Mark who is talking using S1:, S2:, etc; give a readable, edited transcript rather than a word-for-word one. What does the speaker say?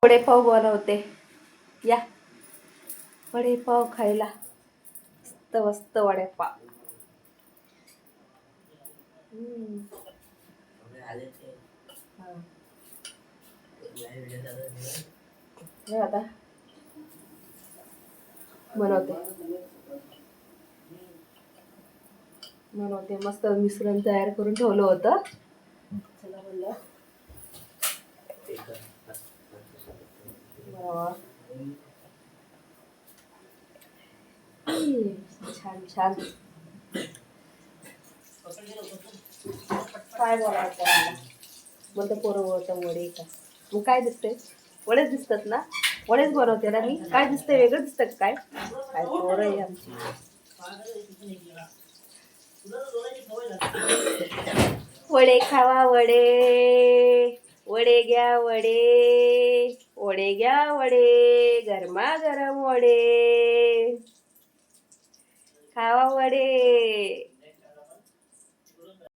S1: वडेपाव बनवते या. वडेपाव खायला मस्त मस्त वडेपाव. आता बनवते मस्त मिश्रण तयार करून ठेवलं होतं. चला म्हणलं छान छान. काय बोलायचं मला म्हणतं पोरं बोलतं वडे का. मग काय दिसतंय? वडेच दिसतात ना. वडेच बनवते ना मी. काय दिसतंय? वेगळं दिसतं काय? काय पोरं आहे आमची. वडे खावा वडे. वडे घ्या वडे. वडे घ्या वडे. गरमागरम वडे खावा वडे.